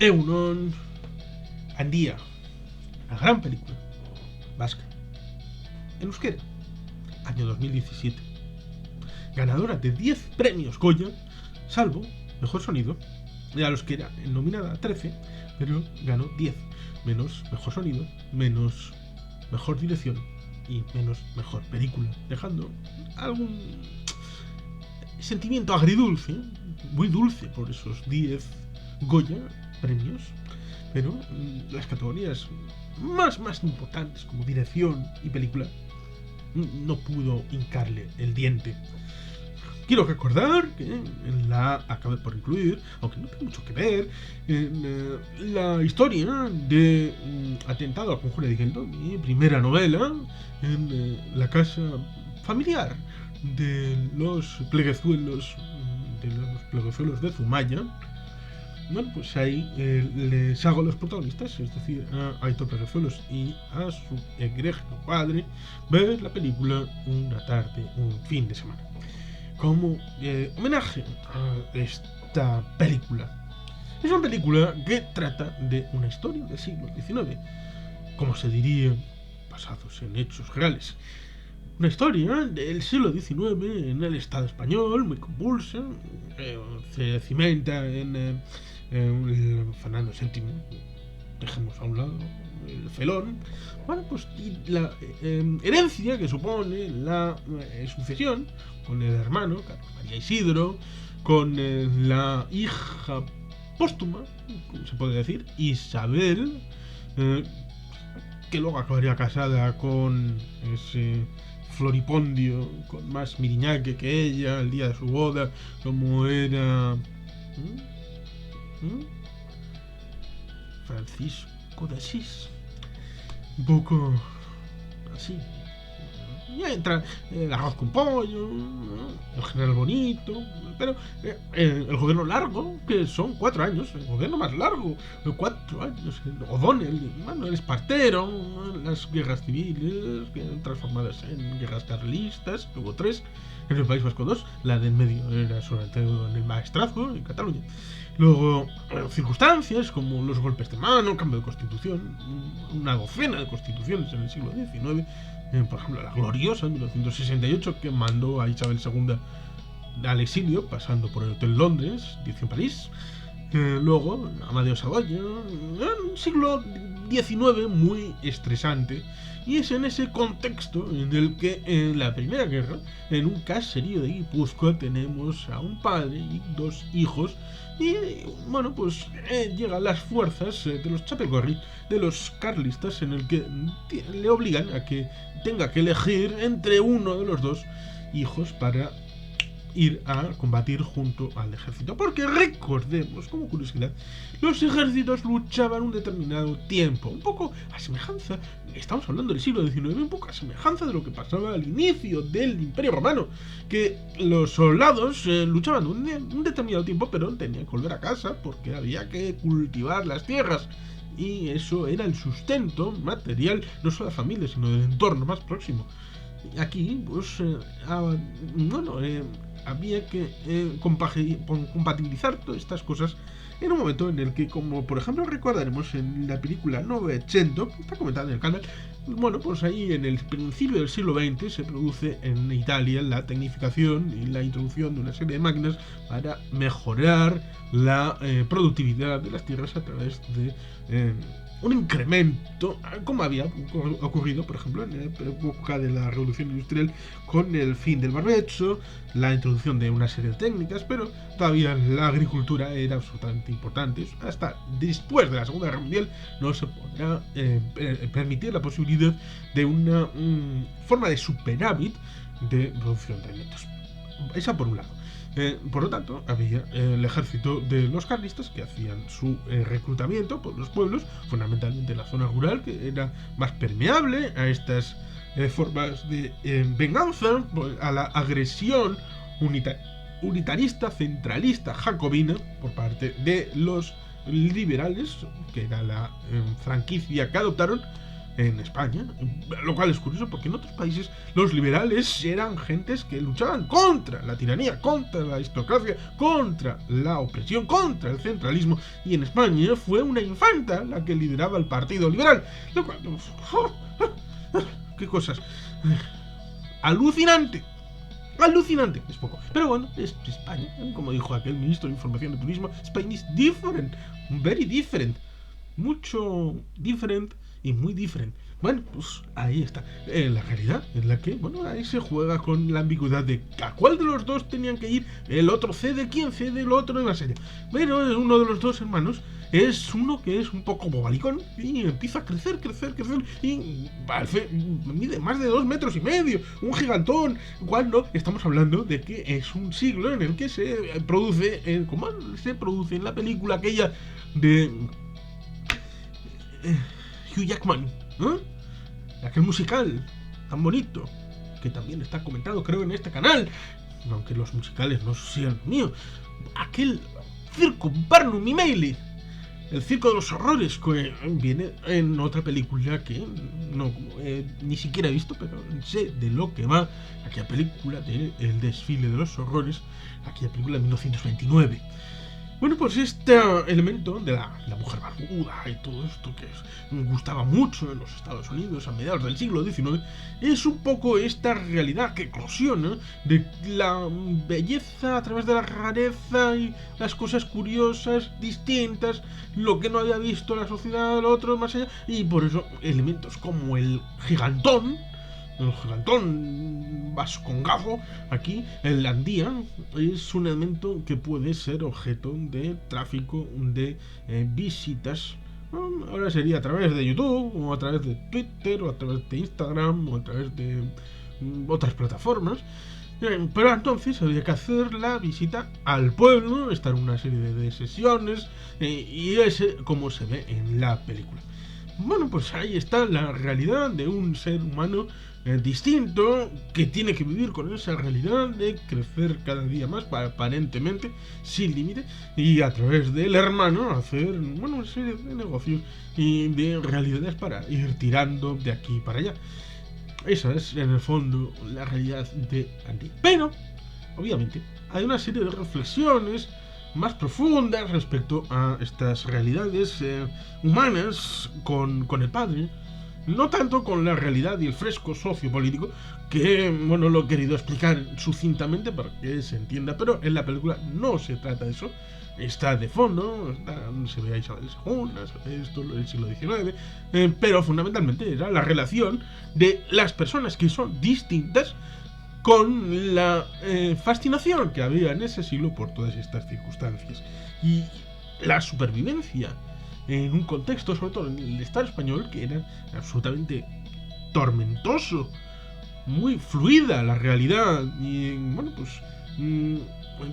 Eunon Andía, la gran película vasca en euskera, año 2017, ganadora de 10 premios Goya, salvo mejor sonido, a los que era nominada a 13, pero ganó 10, menos mejor sonido, menos mejor dirección y menos mejor película, dejando algún sentimiento agridulce, muy dulce por esos 10 Goya premios, pero las categorías más importantes como dirección y película no pudo hincarle el diente. Quiero recordar que en la acabé por incluir, aunque no tiene mucho que ver, la historia de Atentado al Conjuro de Guildo, mi primera novela, en la casa familiar de los pleguezuelos de Zumaya. Bueno, pues ahí les hago a los protagonistas, es decir, a Aitor Pleguezuelos y a su egregio padre, ver la película una tarde, un fin de semana. Como homenaje a esta película. Es una película que trata de una historia del siglo XIX, como se diría, basados en hechos reales. Una historia del siglo XIX en el Estado español, muy convulsa, se cimenta en Fernando VII, dejemos a un lado el felón. Bueno, pues y la herencia que supone la sucesión con el hermano, Carlos María Isidro, con la hija póstuma, como se puede decir, Isabel, que luego acabaría casada con ese floripondio, con más miriñaque que ella, el día de su boda, como era Francisco de Asís, un poco así. Ya entra el arroz con pollo, el general bonito, pero el gobierno largo, que son 4 años, el gobierno más largo, 4 años, O'Donnell, Manuel Espartero, las guerras civiles, transformadas en guerras carlistas, hubo 3, en el País Vasco 2, la del medio era sobre todo en el maestrazgo, en Cataluña. Luego, circunstancias como los golpes de mano, cambio de constitución, una docena de constituciones en el siglo XIX, por ejemplo, la gloriosa en 1968, que mandó a Isabel II al exilio, pasando por el Hotel Londres, dirección París. Luego, Amadeo Saboya, un siglo XIX muy estresante. Y es en ese contexto en el que en la Primera Guerra, en un caserío de Guipúzcoa, tenemos a un padre y 2 hijos. Y bueno, pues llegan las fuerzas de los Chapelgorri, de los carlistas, en el que le obligan a que tenga que elegir entre uno de los 2 hijos para ir a combatir junto al ejército. Porque recordemos, como curiosidad, los ejércitos luchaban un determinado tiempo, un poco a semejanza, estamos hablando del siglo XIX, un poco a semejanza de lo que pasaba al inicio del Imperio Romano, que los soldados luchaban un determinado tiempo, pero tenían que volver a casa porque había que cultivar las tierras. Y eso era el sustento material, no solo de la familia, sino del entorno más próximo. Aquí, pues, había que compatibilizar todas estas cosas en un momento en el que, como por ejemplo recordaremos en la película Novecento, que está comentada en el canal, bueno, pues ahí en el principio del siglo XX se produce en Italia la tecnificación y la introducción de una serie de máquinas para mejorar la productividad de las tierras a través de un incremento, como había ocurrido, por ejemplo, en la época de la Revolución Industrial, con el fin del barbecho, la introducción de una serie de técnicas, pero todavía la agricultura era absolutamente importante. Hasta después de la Segunda Guerra Mundial no se podrá permitir la posibilidad de una forma de superávit de producción de alimentos. Esa por un lado. Por lo tanto, había el ejército de los carlistas que hacían su reclutamiento por los pueblos, fundamentalmente la zona rural, que era más permeable a estas formas de venganza, a la agresión unitarista, centralista, jacobina, por parte de los liberales, que era la franquicia que adoptaron, en España, lo cual es curioso porque en otros países los liberales eran gentes que luchaban contra la tiranía, contra la aristocracia, contra la opresión, contra el centralismo, y en España fue una infanta la que lideraba el Partido Liberal, lo cual... ¡Qué cosas! ¡Alucinante! Alucinante, es poco. Pero bueno, es España, como dijo aquel ministro de Información y Turismo, Spain is different, very different, mucho different y muy different. Bueno, pues ahí está. La realidad en la que, bueno, ahí se juega con la ambigüedad de a cuál de los dos tenían que ir, el otro cede, quién cede, el otro, y más allá. Pero uno de los dos hermanos es uno que es un poco bobalicón y empieza a crecer y mide más de 2,5 metros, un gigantón, cuando estamos hablando de que es un siglo en el que se produce, como se produce en la película aquella de Hugh Jackman, aquel musical tan bonito que también está comentado creo en este canal, aunque los musicales no sean míos, aquel circo Barnum y Bailey, el circo de los horrores, que viene en otra película que no ni siquiera he visto, pero sé de lo que va, aquella película de El desfile de los horrores, aquella película de 1929. Bueno, pues este elemento de la mujer barbuda y todo esto que gustaba mucho en los Estados Unidos a mediados del siglo XIX, es un poco esta realidad que eclosiona de la belleza a través de la rareza y las cosas curiosas, distintas, lo que no había visto la sociedad, lo otro, más allá, y por eso elementos como el gigantón vascongazo, aquí el landía, es un elemento que puede ser objeto de tráfico de visitas. Ahora sería a través de YouTube, o a través de Twitter, o a través de Instagram, o a través de otras plataformas. Pero entonces había que hacer la visita al pueblo, estar en una serie de sesiones, y es como se ve en la película. Bueno, pues ahí está la realidad de un ser humano distinto, que tiene que vivir con esa realidad de crecer cada día más, aparentemente sin límite, y a través del hermano hacer, bueno, una serie de negocios y de realidades para ir tirando de aquí para allá. Esa es, en el fondo, la realidad de Andy. Pero, obviamente, hay una serie de reflexiones más profundas respecto a estas realidades humanas con el padre, no tanto con la realidad y el fresco sociopolítico, que, bueno, lo he querido explicar sucintamente para que se entienda, pero en la película no se trata de eso. Está de fondo, se ve a Isabel II, esto del siglo XIX, pero fundamentalmente era la relación de las personas que son distintas con la fascinación que había en ese siglo por todas estas circunstancias y la supervivencia en un contexto, sobre todo en el Estado español, que era absolutamente tormentoso, muy fluida la realidad, y bueno, pues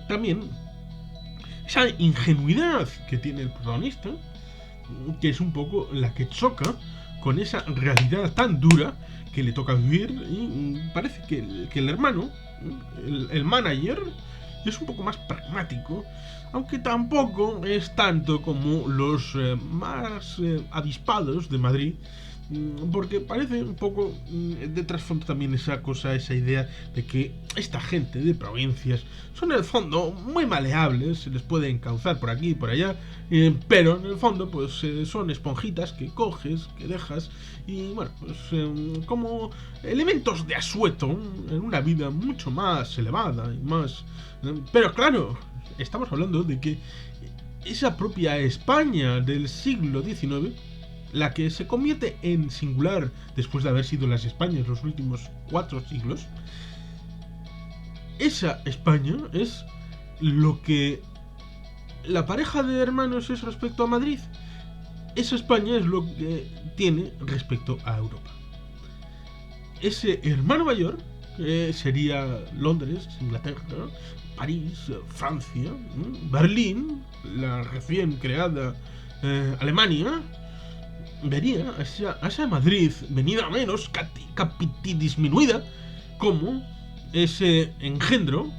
también esa ingenuidad que tiene el protagonista, que es un poco la que choca con esa realidad tan dura que le toca vivir, y parece que el hermano, el manager, es un poco más pragmático, aunque tampoco es tanto como los más avispados de Madrid, porque parece un poco de trasfondo también esa cosa, esa idea de que esta gente de provincias son en el fondo muy maleables, se les puede encauzar por aquí y por allá, pero en el fondo pues son esponjitas que coges, que dejas, y bueno, pues como elementos de asueto en una vida mucho más elevada y más... pero claro, estamos hablando de que esa propia España del siglo XIX, la que se convierte en singular después de haber sido las Españas los últimos 4 siglos, esa España es lo que la pareja de hermanos es respecto a Madrid. Esa España es lo que tiene respecto a Europa. Ese hermano mayor, que sería Londres, Inglaterra, París, Francia, Berlín, la recién creada Alemania, vería a esa Madrid venida a menos, disminuida, como ese engendro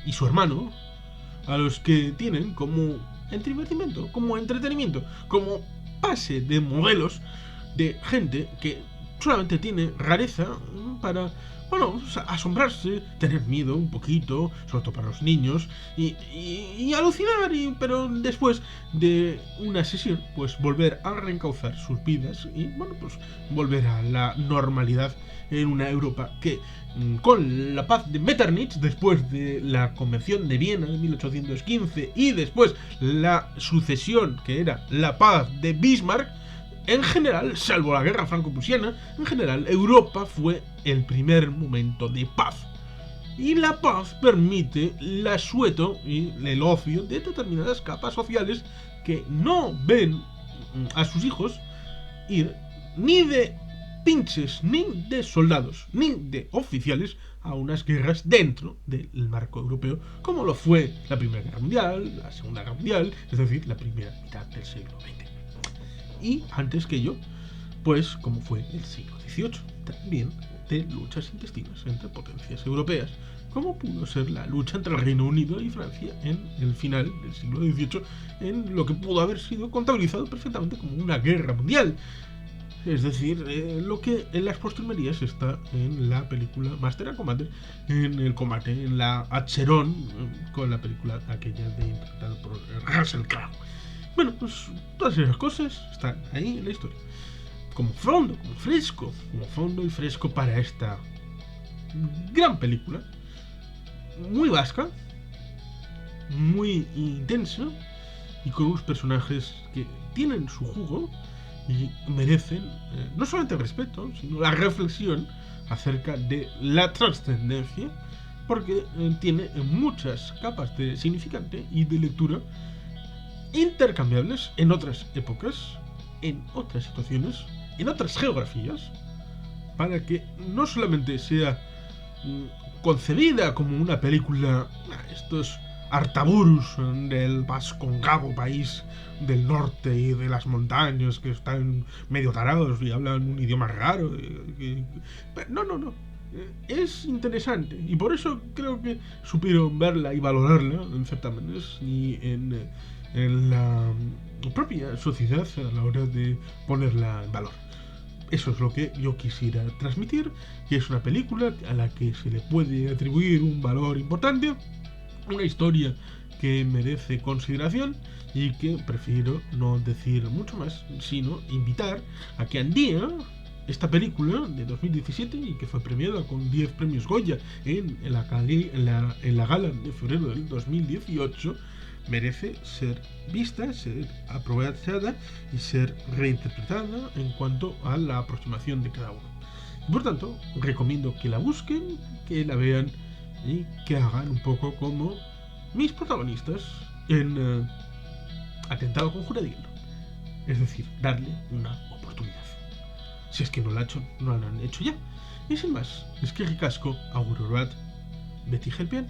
y su hermano, a los que tienen como entretenimiento, como pase de modelos de gente que solamente tiene rareza para, bueno, asombrarse, tener miedo un poquito, sobre todo para los niños, y alucinar, pero después de una sesión, pues volver a reencauzar sus vidas y, bueno, pues volver a la normalidad en una Europa que, con la paz de Metternich, después de la Convención de Viena de 1815 y después la sucesión, que era la paz de Bismarck, en general, salvo la guerra franco-prusiana, en general Europa fue el primer momento de paz. Y la paz permite el asueto y el ocio de determinadas capas sociales que no ven a sus hijos ir ni de pinches, ni de soldados, ni de oficiales a unas guerras dentro del marco europeo, como lo fue la Primera Guerra Mundial, la Segunda Guerra Mundial, es decir, la primera mitad del siglo XX. Y antes que ello, pues como fue el siglo XVIII, también de luchas intestinas entre potencias europeas, como pudo ser la lucha entre el Reino Unido y Francia en el final del siglo XVIII, en lo que pudo haber sido contabilizado perfectamente como una guerra mundial. Es decir, lo que en las postrimerías está en la película Master and Commander, en el combate, en la Acheron, con la película aquella interpretada por Russell Crowe. Bueno, pues todas esas cosas están ahí en la historia. Como fondo, como fondo y fresco para esta gran película, muy vasca, muy intensa y con unos personajes que tienen su jugo y merecen no solamente el respeto, sino la reflexión acerca de la trascendencia, porque tiene muchas capas de significante y de lectura intercambiables en otras épocas, en otras situaciones, en otras geografías, para que no solamente sea concebida como una película, estos Artaburus del Vascongago, país del norte y de las montañas que están medio tarados y hablan un idioma raro. No. Es interesante y por eso creo que supieron verla y valorarla en certámenes y en la propia sociedad a la hora de ponerla en valor. Eso es lo que yo quisiera transmitir, que es una película a la que se le puede atribuir un valor importante, una historia que merece consideración y que prefiero no decir mucho más, sino invitar a que andía esta película de 2017 y que fue premiada con 10 premios Goya en la gala de febrero del 2018, merece ser vista, ser aprovechada y ser reinterpretada en cuanto a la aproximación de cada uno. Por tanto, recomiendo que la busquen, que la vean y que hagan un poco como mis protagonistas en Atentado con Juradillo. Es decir, darle una oportunidad. Si es que no la han hecho ya. Y sin más, es que ricasco, agur bat, beti helpian.